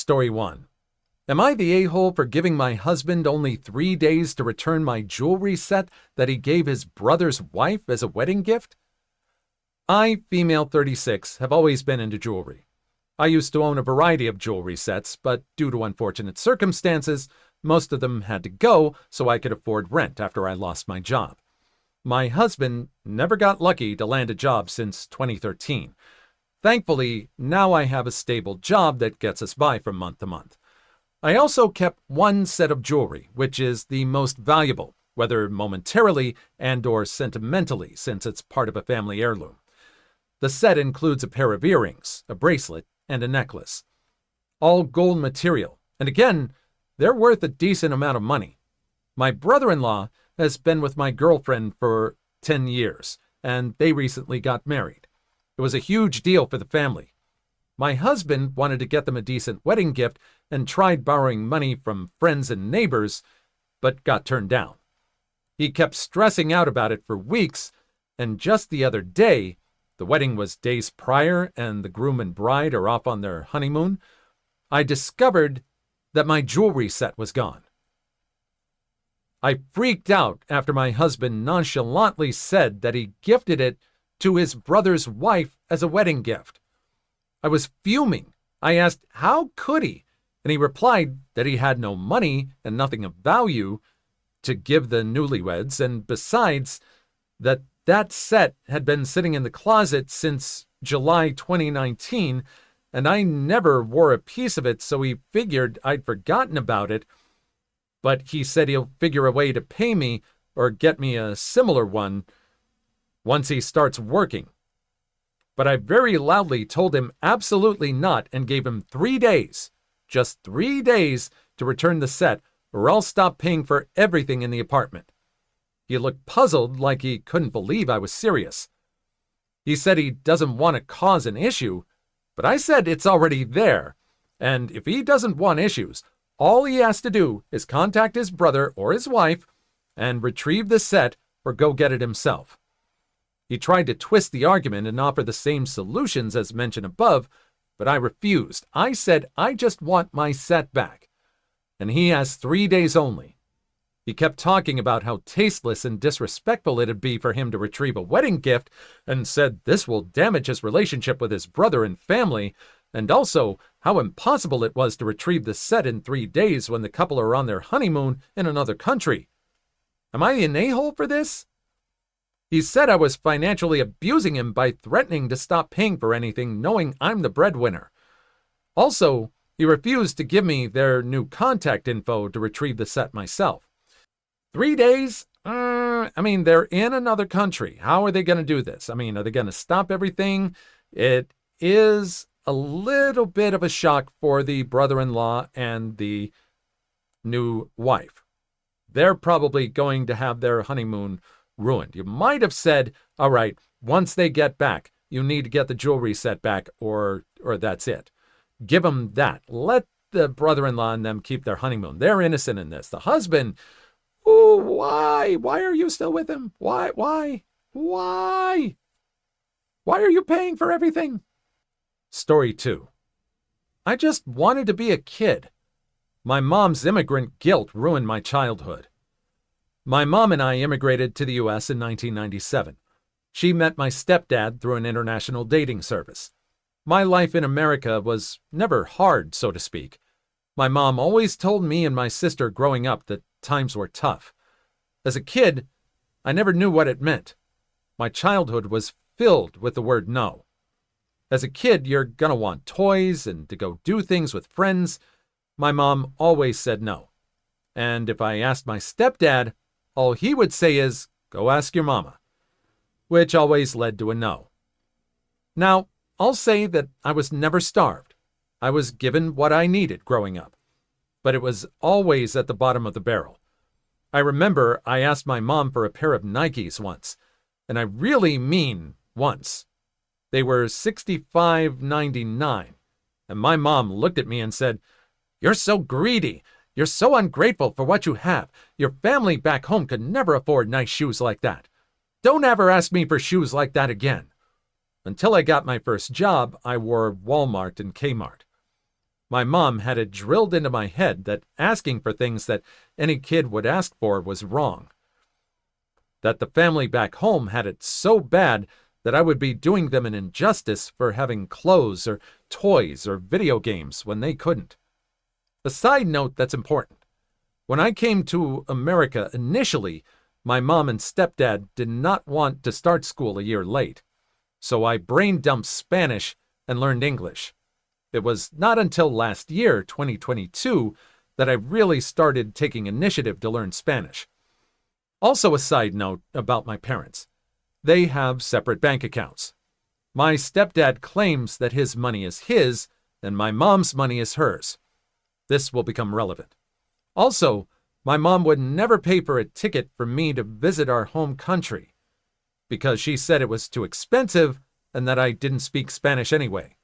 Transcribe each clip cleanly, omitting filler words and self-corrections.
Story 1. Am I the a-hole for giving my husband only 3 days to return my jewelry set that he gave his brother's wife as a wedding gift? I, female 36, have always been into jewelry. I used to own a variety of jewelry sets, but due to unfortunate circumstances, most of them had to go so I could afford rent after I lost my job. My husband never got lucky to land a job since 2013. Thankfully, now I have a stable job that gets us by from month to month. I also kept one set of jewelry, which is the most valuable, whether momentarily and/or sentimentally, since it's part of a family heirloom. The set includes a pair of earrings, a bracelet, and a necklace. All gold material, and again, they're worth a decent amount of money. My brother-in-law has been with my girlfriend for 10 years, and they recently got married. It was a huge deal for the family. My husband wanted to get them a decent wedding gift and tried borrowing money from friends and neighbors, but got turned down. He kept stressing out about it for weeks, and just the other day, the wedding was days prior and the groom and bride are off on their honeymoon, I discovered that my jewelry set was gone. I freaked out after my husband nonchalantly said that he gifted it to his brother's wife as a wedding gift. I was fuming. I asked, how could he? And he replied that he had no money and nothing of value to give the newlyweds, and besides, that set had been sitting in the closet since July 2019, and I never wore a piece of it, so he figured I'd forgotten about it, but he said he'll figure a way to pay me or get me a similar one once he starts working. But I very loudly told him absolutely not and gave him 3 days, just 3 days, to return the set, or I'll stop paying for everything in the apartment. He looked puzzled, like he couldn't believe I was serious. He said he doesn't want to cause an issue, but I said it's already there, and if he doesn't want issues, all he has to do is contact his brother or his wife and retrieve the set or go get it himself. He tried to twist the argument and offer the same solutions as mentioned above, but I refused. I said I just want my set back, and he has 3 days only. He kept talking about how tasteless and disrespectful it'd be for him to retrieve a wedding gift, and said this will damage his relationship with his brother and family, and also how impossible it was to retrieve the set in 3 days when the couple are on their honeymoon in another country. Am I an a-hole for this? He said I was financially abusing him by threatening to stop paying for anything, knowing I'm the breadwinner. Also, he refused to give me their new contact info to retrieve the set myself. 3 days? They're in another country. How are they going to do this? Are they going to stop everything? It is a little bit of a shock for the brother-in-law and the new wife. They're probably going to have their honeymoon ruined. You might have said, all right, once they get back, you need to get the jewelry set back, or that's it. Give them that. Let the brother-in-law and them keep their honeymoon. They're innocent in this. The husband, oh, why? Why are you still with him? Why? Why are you paying for everything? Story 2. I just wanted to be a kid. My mom's immigrant guilt ruined my childhood. My mom and I immigrated to the U.S. in 1997. She met my stepdad through an international dating service. My life in America was never hard, so to speak. My mom always told me and my sister growing up that times were tough. As a kid, I never knew what it meant. My childhood was filled with the word no. As a kid, you're gonna want toys and to go do things with friends. My mom always said no. And if I asked my stepdad, all he would say is, go ask your mama, which always led to a no. Now, I'll say that I was never starved. I was given what I needed growing up, but it was always at the bottom of the barrel. I remember I asked my mom for a pair of Nikes once, and I really mean once. They were $65.99, and my mom looked at me and said, "You're so greedy. You're so ungrateful for what you have. Your family back home could never afford nice shoes like that. Don't ever ask me for shoes like that again." Until I got my first job, I wore Walmart and Kmart. My mom had it drilled into my head that asking for things that any kid would ask for was wrong. That the family back home had it so bad that I would be doing them an injustice for having clothes or toys or video games when they couldn't. A side note that's important. When I came to America initially, my mom and stepdad did not want to start school a year late, so I brain dumped Spanish and learned English. It was not until last year, 2022, that I really started taking initiative to learn Spanish. Also, a side note about my parents. They have separate bank accounts. My stepdad claims that his money is his and my mom's money is hers. This will become relevant. Also, my mom would never pay for a ticket for me to visit our home country because she said it was too expensive and that I didn't speak Spanish anyway.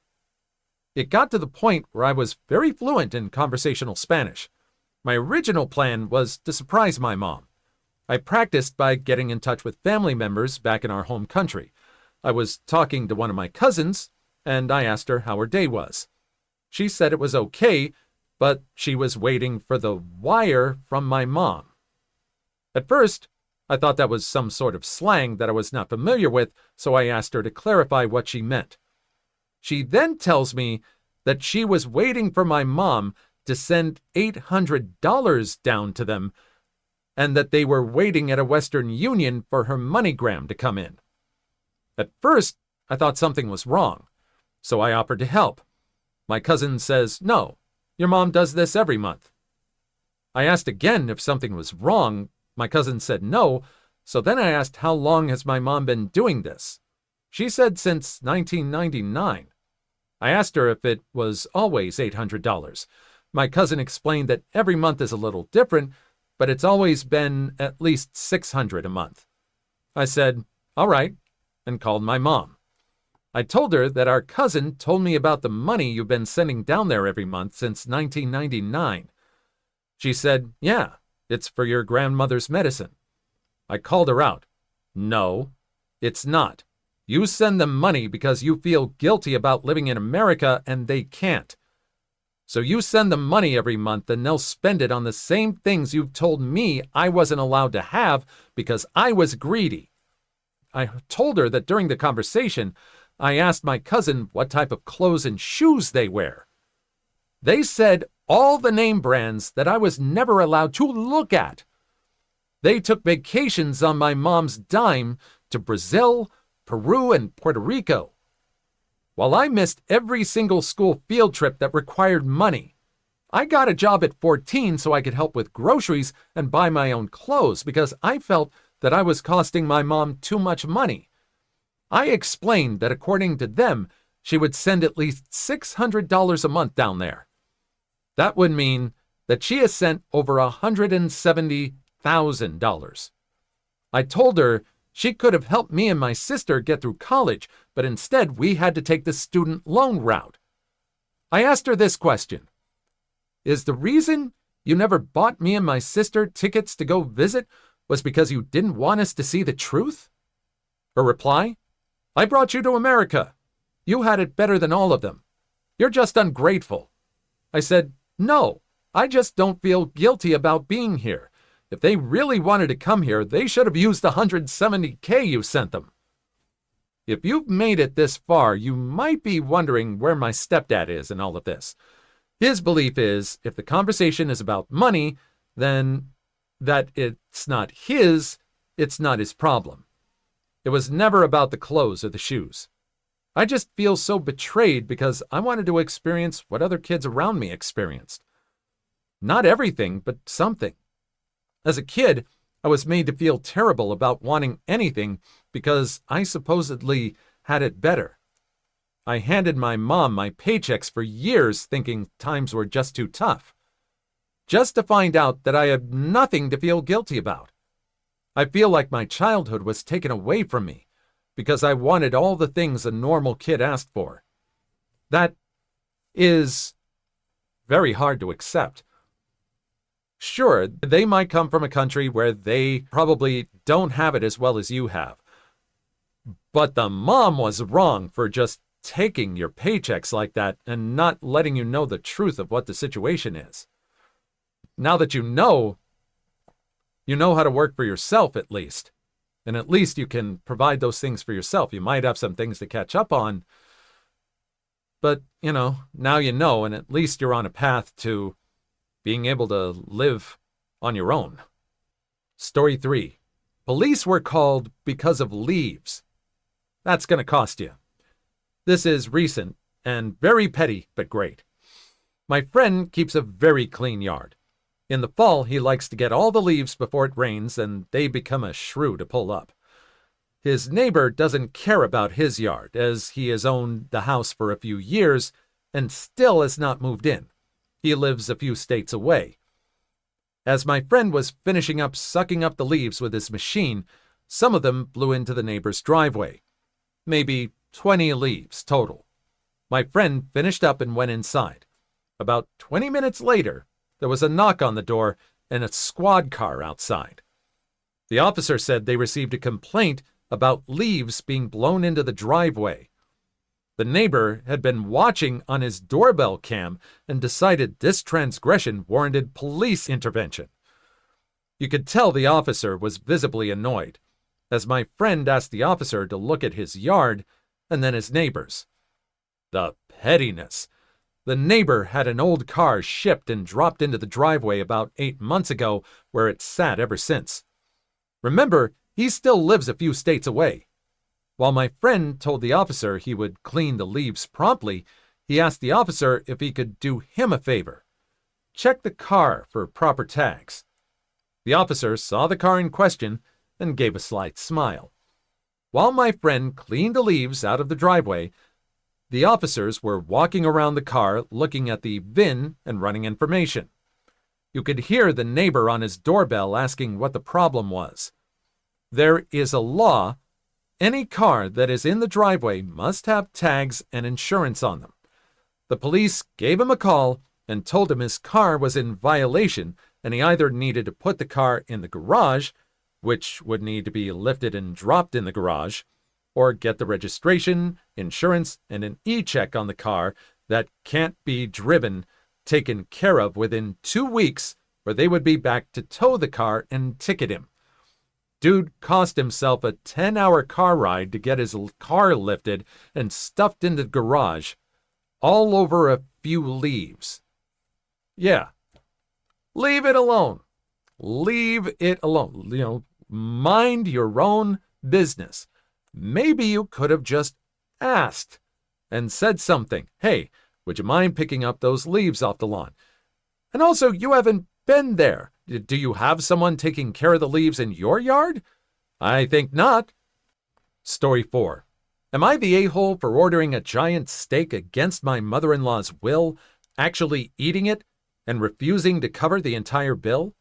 It got to the point where I was very fluent in conversational Spanish. My original plan was to surprise my mom. I practiced by getting in touch with family members back in our home country. I was talking to one of my cousins, and I asked her how her day was. She said it was okay, but she was waiting for the wire from my mom. At first, I thought that was some sort of slang that I was not familiar with, so I asked her to clarify what she meant. She then tells me that she was waiting for my mom to send $800 down to them, and that they were waiting at a Western Union for her MoneyGram to come in. At first, I thought something was wrong, so I offered to help. My cousin says, "No, your mom does this every month." I asked again if something was wrong. My cousin said no, so then I asked how long has my mom been doing this. She said since 1999. I asked her if it was always $800. My cousin explained that every month is a little different, but it's always been at least $600 a month. I said, "All right," and called my mom. I told her that our cousin told me about the money you've been sending down there every month since 1999. She said, "Yeah, it's for your grandmother's medicine." I called her out. "No, it's not. You send them money because you feel guilty about living in America and they can't. So you send them money every month and they'll spend it on the same things you've told me I wasn't allowed to have because I was greedy." I told her that during the conversation, I asked my cousin what type of clothes and shoes they wear. They said all the name brands that I was never allowed to look at. They took vacations on my mom's dime to Brazil, Peru, and Puerto Rico, while I missed every single school field trip that required money. I got a job at 14 so I could help with groceries and buy my own clothes because I felt that I was costing my mom too much money. I explained that according to them, she would send at least $600 a month down there. That would mean that she has sent over $170,000. I told her she could have helped me and my sister get through college, but instead we had to take the student loan route. I asked her this question: "Is the reason you never bought me and my sister tickets to go visit was because you didn't want us to see the truth?" Her reply: "I brought you to America. You had it better than all of them. You're just ungrateful." I said, "No, I just don't feel guilty about being here. If they really wanted to come here, they should have used the $170K you sent them." If you've made it this far, you might be wondering where my stepdad is in all of this. His belief is if the conversation is about money, then that it's not his problem. It was never about the clothes or the shoes. I just feel so betrayed because I wanted to experience what other kids around me experienced. Not everything, but something. As a kid, I was made to feel terrible about wanting anything because I supposedly had it better. I handed my mom my paychecks for years thinking times were just too tough, just to find out that I had nothing to feel guilty about. I feel like my childhood was taken away from me because I wanted all the things a normal kid asked for. That is very hard to accept. Sure, they might come from a country where they probably don't have it as well as you have. But the mom was wrong for just taking your paychecks like that and not letting you know the truth of what the situation is. Now that you know how to work for yourself at least. And at least you can provide those things for yourself. You might have some things to catch up on. But, now you know, and at least you're on a path to being able to live on your own. Story 3. Police were called because of leaves. That's going to cost you. This is recent and very petty, but great. My friend keeps a very clean yard. In the fall, he likes to get all the leaves before it rains, and they become a shrew to pull up. His neighbor doesn't care about his yard, as he has owned the house for a few years and still has not moved in. He lives a few states away. As my friend was finishing up sucking up the leaves with his machine, some of them blew into the neighbor's driveway. Maybe 20 leaves total. My friend finished up and went inside. About 20 minutes later, there was a knock on the door and a squad car outside. The officer said they received a complaint about leaves being blown into the driveway. The neighbor had been watching on his doorbell cam and decided this transgression warranted police intervention. You could tell the officer was visibly annoyed, as my friend asked the officer to look at his yard and then his neighbor's. The pettiness! The neighbor had an old car shipped and dropped into the driveway about 8 months ago, where it's sat ever since. Remember, he still lives a few states away. While my friend told the officer he would clean the leaves promptly, he asked the officer if he could do him a favor. Check the car for proper tags. The officer saw the car in question and gave a slight smile. While my friend cleaned the leaves out of the driveway, the officers were walking around the car looking at the VIN and running information. You could hear the neighbor on his doorbell asking what the problem was. There is a law. Any car that is in the driveway must have tags and insurance on them. The police gave him a call and told him his car was in violation and he either needed to put the car in the garage, which would need to be lifted and dropped in the garage, or get the registration, insurance, and an e-check on the car that can't be driven taken care of within 2 weeks, or they would be back to tow the car and ticket him. Dude cost himself a 10-hour car ride to get his car lifted and stuffed into the garage, all over a few leaves. Yeah. Leave it alone. Leave it alone. Mind your own business. Maybe you could have just asked and said something. Hey, would you mind picking up those leaves off the lawn? And also, you haven't been there. Do you have someone taking care of the leaves in your yard? I think not. Story 4. Am I the a-hole for ordering a giant steak against my mother-in-law's will, actually eating it, and refusing to cover the entire bill?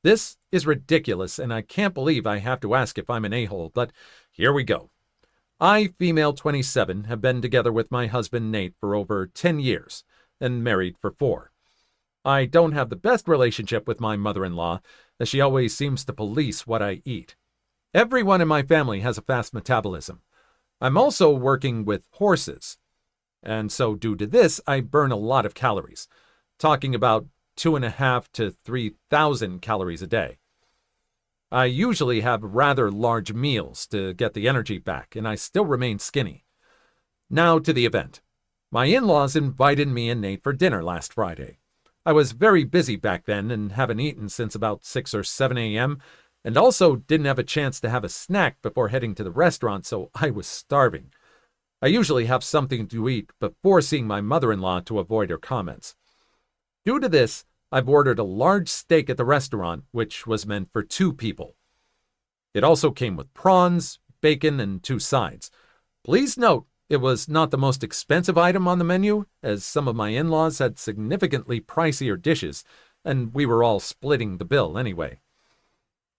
This is ridiculous, and I can't believe I have to ask if I'm an a-hole, but here we go. I, female 27, have been together with my husband Nate for over 10 years, and married for 4. I don't have the best relationship with my mother-in-law, as she always seems to police what I eat. Everyone in my family has a fast metabolism. I'm also working with horses, and so due to this, I burn a lot of calories, talking about 2,500 to 3,000 calories a day. I usually have rather large meals to get the energy back, and I still remain skinny. Now to the event. My in-laws invited me and Nate for dinner last Friday. I was very busy back then and haven't eaten since about 6 or 7 a.m., and also didn't have a chance to have a snack before heading to the restaurant, so I was starving. I usually have something to eat before seeing my mother-in-law to avoid her comments. Due to this, I've ordered a large steak at the restaurant, which was meant for 2 people. It also came with prawns, bacon, and 2 sides. Please note, it was not the most expensive item on the menu, as some of my in-laws had significantly pricier dishes, and we were all splitting the bill anyway.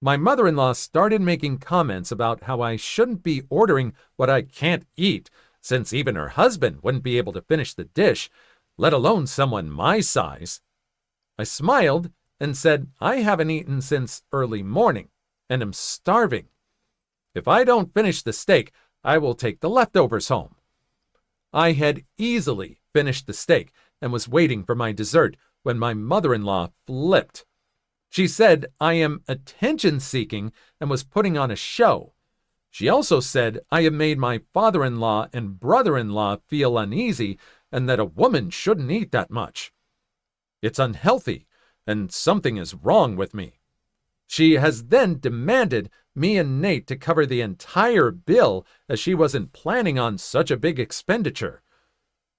My mother-in-law started making comments about how I shouldn't be ordering what I can't eat, since even her husband wouldn't be able to finish the dish, let alone someone my size. I smiled and said I haven't eaten since early morning and am starving. If I don't finish the steak, I will take the leftovers home. I had easily finished the steak and was waiting for my dessert when my mother-in-law flipped. She said I am attention-seeking and was putting on a show. She also said I had made my father-in-law and brother-in-law feel uneasy and that a woman shouldn't eat that much. It's unhealthy, and something is wrong with me. She has then demanded me and Nate to cover the entire bill as she wasn't planning on such a big expenditure.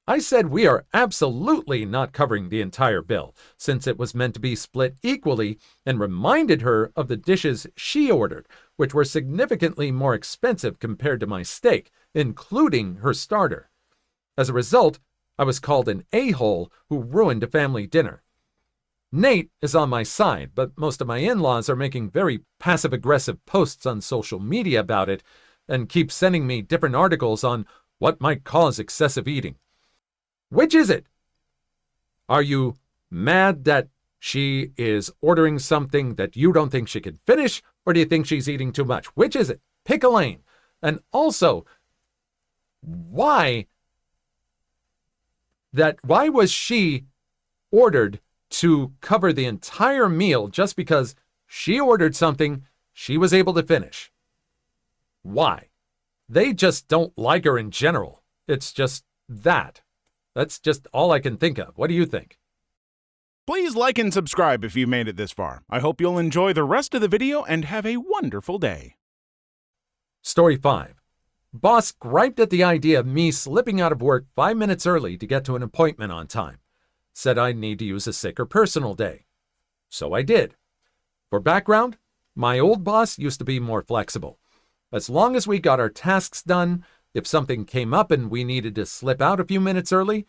I said we are absolutely not covering the entire bill, since it was meant to be split equally, and reminded her of the dishes she ordered, which were significantly more expensive compared to my steak, including her starter. As a result, I was called an a-hole who ruined a family dinner. Nate is on my side, but most of my in-laws are making very passive-aggressive posts on social media about it and keep sending me different articles on what might cause excessive eating. Which is it? Are you mad that she is ordering something that you don't think she can finish, or do you think she's eating too much? Which is it? Pick a lane. And also, why was she ordered to cover the entire meal just because she ordered something she was able to finish? Why? They just don't like her in general. It's just that. That's just all I can think of. What do you think? Please like and subscribe if you've made it this far. I hope you'll enjoy the rest of the video and have a wonderful day. Story 5. Boss griped at the idea of me slipping out of work 5 minutes early to get to an appointment on time. Said I'd need to use a sick or personal day. So I did. For background, my old boss used to be more flexible. As long as we got our tasks done, if something came up and we needed to slip out a few minutes early,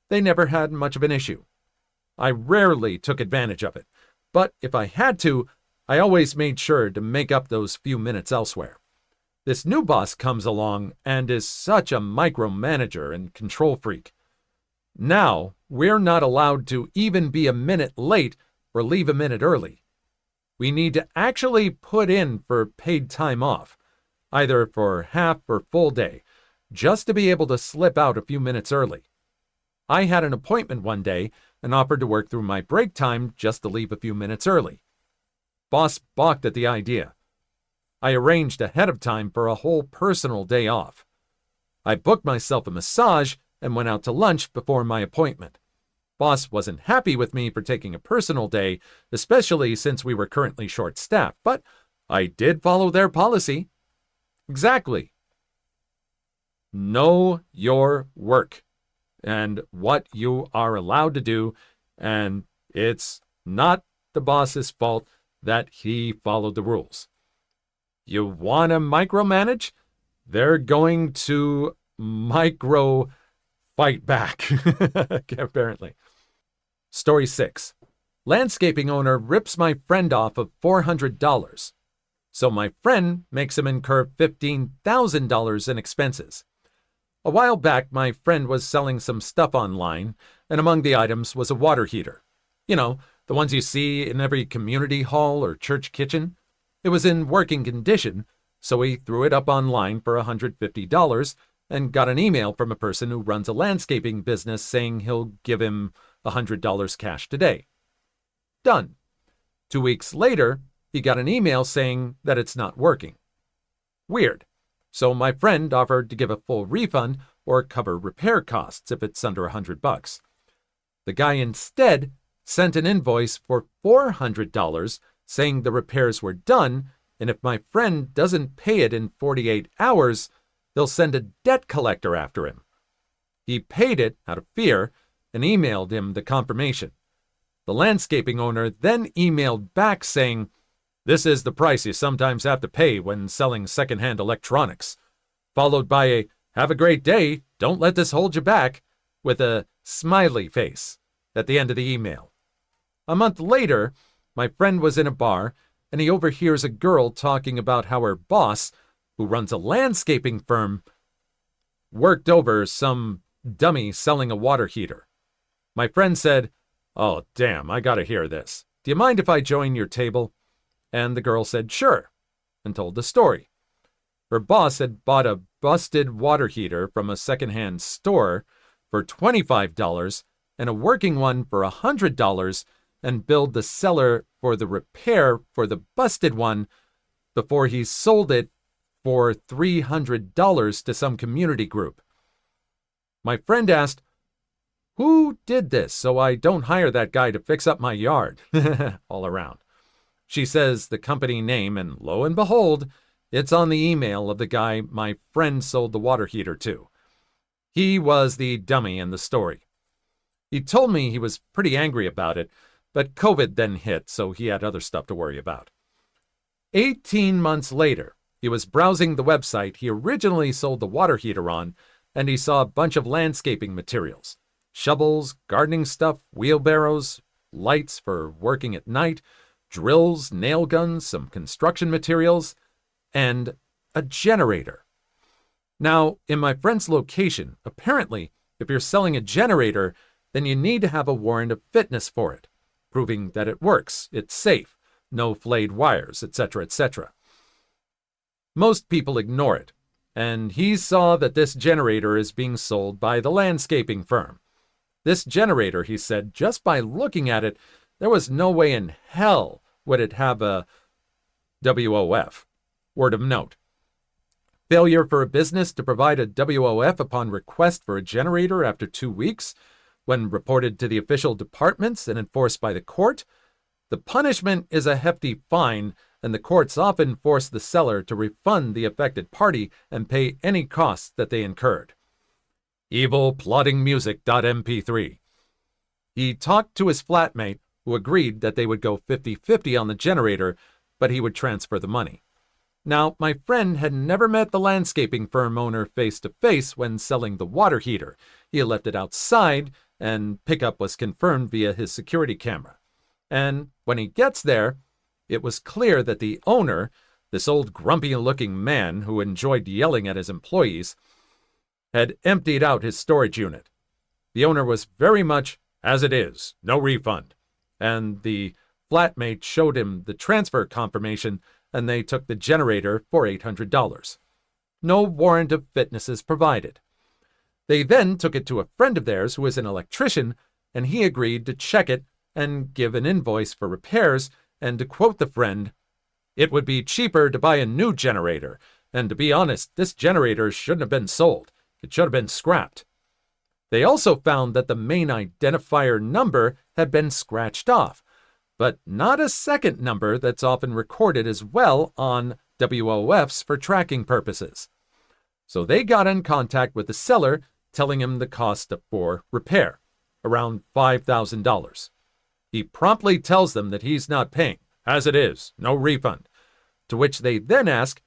they never had much of an issue. I rarely took advantage of it, but if I had to, I always made sure to make up those few minutes elsewhere. This new boss comes along and is such a micromanager and control freak. Now, we're not allowed to even be a minute late or leave a minute early. We need to actually put in for paid time off, either for half or full day, just to be able to slip out a few minutes early. I had an appointment one day and offered to work through my break time just to leave a few minutes early. Boss balked at the idea. I arranged ahead of time for a whole personal day off. I booked myself a massage and went out to lunch before my appointment. Boss wasn't happy with me for taking a personal day, especially since we were currently short-staffed, but I did follow their policy. Exactly. Know your work and what you are allowed to do, and it's not the boss's fault that he followed the rules. You want to micromanage? They're going to micro fight back, apparently. Story 6. Landscaping owner rips my friend off of $400. So my friend makes him incur $15,000 in expenses. A while back, my friend was selling some stuff online, and among the items was a water heater. You know, the ones you see in every community hall or church kitchen. It was in working condition, so he threw it up online for $150 and got an email from a person who runs a landscaping business saying he'll give him $100 cash today. Done. 2 weeks later, he got an email saying that it's not working. Weird. So my friend offered to give a full refund or cover repair costs if it's under $100. The guy instead sent an invoice for $400 saying the repairs were done, and if my friend doesn't pay it in 48 hours, they'll send a debt collector after him. He paid it out of fear and emailed him the confirmation. The landscaping owner then emailed back saying, "This is the price you sometimes have to pay when selling secondhand electronics," followed by a "Have a great day, don't let this hold you back," with a smiley face at the end of the email. A month later, my friend was in a bar and he overhears a girl talking about how her boss, who runs a landscaping firm, worked over some dummy selling a water heater. My friend said, "Oh, damn, I gotta hear this. Do you mind if I join your table?" And the girl said, "Sure," and told the story. Her boss had bought a busted water heater from a secondhand store for $25 and a working one for $100 and billed the seller for the repair for the busted one before he sold it for $300 to some community group. My friend asked, "Who did this so I don't hire that guy to fix up my yard?" All around. She says the company name, and lo and behold, it's on the email of the guy my friend sold the water heater to. He was the dummy in the story. He told me he was pretty angry about it, but COVID then hit, so he had other stuff to worry about. 18 months later, he was browsing the website he originally sold the water heater on, and he saw a bunch of landscaping materials. Shovels, gardening stuff, wheelbarrows, lights for working at night, drills, nail guns, some construction materials, and a generator. Now, in my friend's location, apparently, if you're selling a generator, then you need to have a warrant of fitness for it, proving that it works, it's safe, no flayed wires, etc., etc. Most people ignore it, and he saw that this generator is being sold by the landscaping firm. This generator, he said, just by looking at it, there was no way in hell would it have a WOF. Word of note. Failure for a business to provide a WOF upon request for a generator after 2 weeks, when reported to the official departments and enforced by the court. The punishment is a hefty fine, and the courts often force the seller to refund the affected party and pay any costs that they incurred. Evil plotting music.mp3. He talked to his flatmate, who agreed that they would go 50-50 on the generator, but he would transfer the money. Now, my friend had never met the landscaping firm owner face-to-face when selling the water heater. He had left it outside, and pickup was confirmed via his security camera. And when he gets there, it was clear that the owner, this old grumpy-looking man who enjoyed yelling at his employees, had emptied out his storage unit. The owner was very much as it is, no refund. And the flatmate showed him the transfer confirmation, and they took the generator for $800. No warrant of fitness is provided. They then took it to a friend of theirs who is an electrician, and he agreed to check it and give an invoice for repairs, and to quote the friend, "It would be cheaper to buy a new generator, and to be honest, this generator shouldn't have been sold. It should have been scrapped." They also found that the main identifier number had been scratched off, but not a second number that's often recorded as well on WOFs for tracking purposes. So they got in contact with the seller, telling him the cost for repair, around $5,000. He promptly tells them that he's not paying, as it is, no refund, to which they then ask,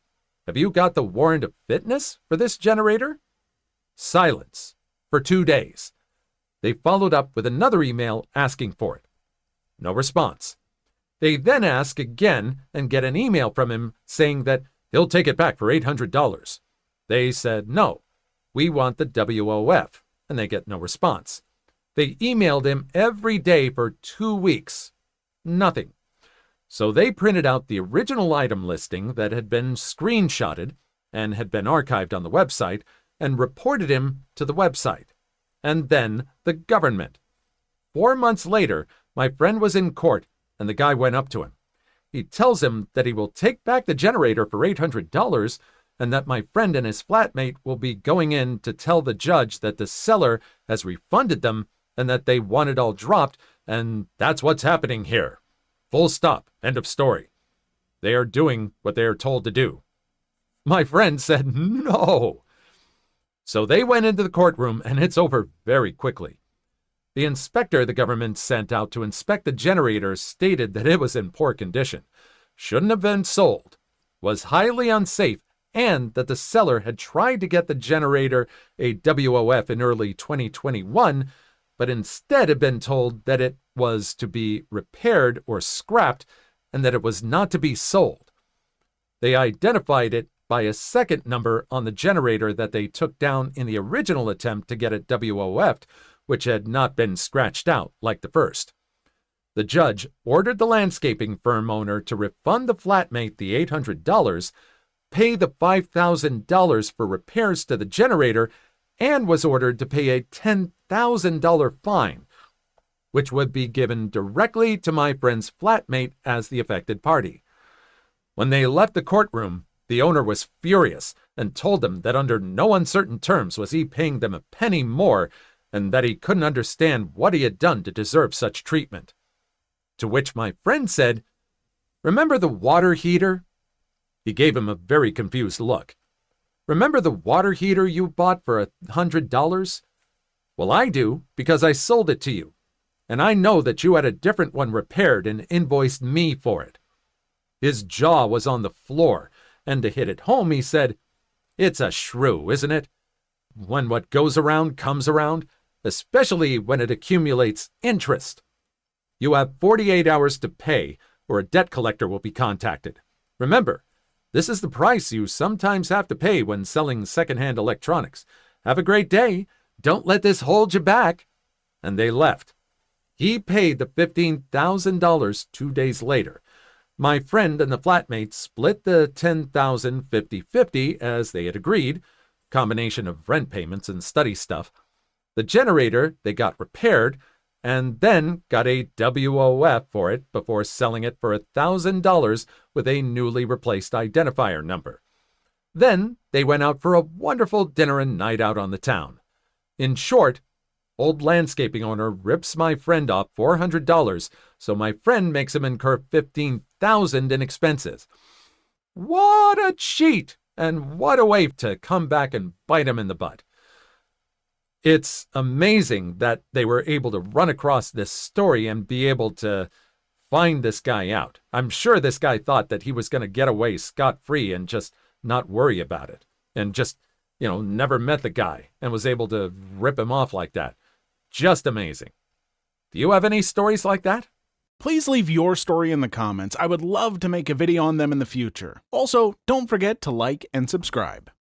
"Have you got the warrant of fitness for this generator?" Silence for 2 days. They followed up with another email asking for it. No response. They then ask again and get an email from him saying that he'll take it back for $800. They said, "No, we want the WOF," and they get no response. They emailed him every day for 2 weeks. Nothing. So they printed out the original item listing that had been screenshotted and had been archived on the website and reported him to the website. And then the government. 4 months later, my friend was in court, and the guy went up to him. He tells him that he will take back the generator for $800 and that my friend and his flatmate will be going in to tell the judge that the seller has refunded them and that they want it all dropped, and that's what's happening here. Full stop. End of story. They are doing what they are told to do. My friend said no. So they went into the courtroom, and it's over very quickly. The inspector the government sent out to inspect the generator stated that it was in poor condition, shouldn't have been sold, was highly unsafe, and that the seller had tried to get the generator a WOF in early 2021, but instead had been told that it was to be repaired or scrapped and that it was not to be sold. They identified it by a second number on the generator that they took down in the original attempt to get it WOF'd, which had not been scratched out like the first. The judge ordered the landscaping firm owner to refund the flatmate the $800, pay the $5,000 for repairs to the generator and was ordered to pay a $10,000 fine, which would be given directly to my friend's flatmate as the affected party. When they left the courtroom, the owner was furious and told them that under no uncertain terms was he paying them a penny more and that he couldn't understand what he had done to deserve such treatment. To which my friend said, "Remember the water heater?" He gave him a very confused look. "Remember the water heater you bought for $100? Well, I do, because I sold it to you, and I know that you had a different one repaired and invoiced me for it." His jaw was on the floor, and to hit it home, he said, "It's a shrew, isn't it? When what goes around comes around, especially when it accumulates interest. You have 48 hours to pay, or a debt collector will be contacted. Remember, this is the price you sometimes have to pay when selling secondhand electronics. Have a great day. Don't let this hold you back." And they left. He paid the $15,000 2 days later. My friend and the flatmate split the $10,000 50-50 as they had agreed, combination of rent payments and study stuff. The generator they got repaired, and then got a WOF for it before selling it for $1,000 with a newly replaced identifier number. Then they went out for a wonderful dinner and night out on the town. In short, old landscaping owner rips my friend off $400, so my friend makes him incur $15,000 in expenses. What a cheat, and what a way to come back and bite him in the butt. It's amazing that they were able to run across this story and be able to find this guy out. I'm sure this guy thought that he was going to get away scot-free and just not worry about it, and just, never met the guy and was able to rip him off like that. Just amazing. Do you have any stories like that? Please leave your story in the comments. I would love to make a video on them in the future. Also, don't forget to like and subscribe.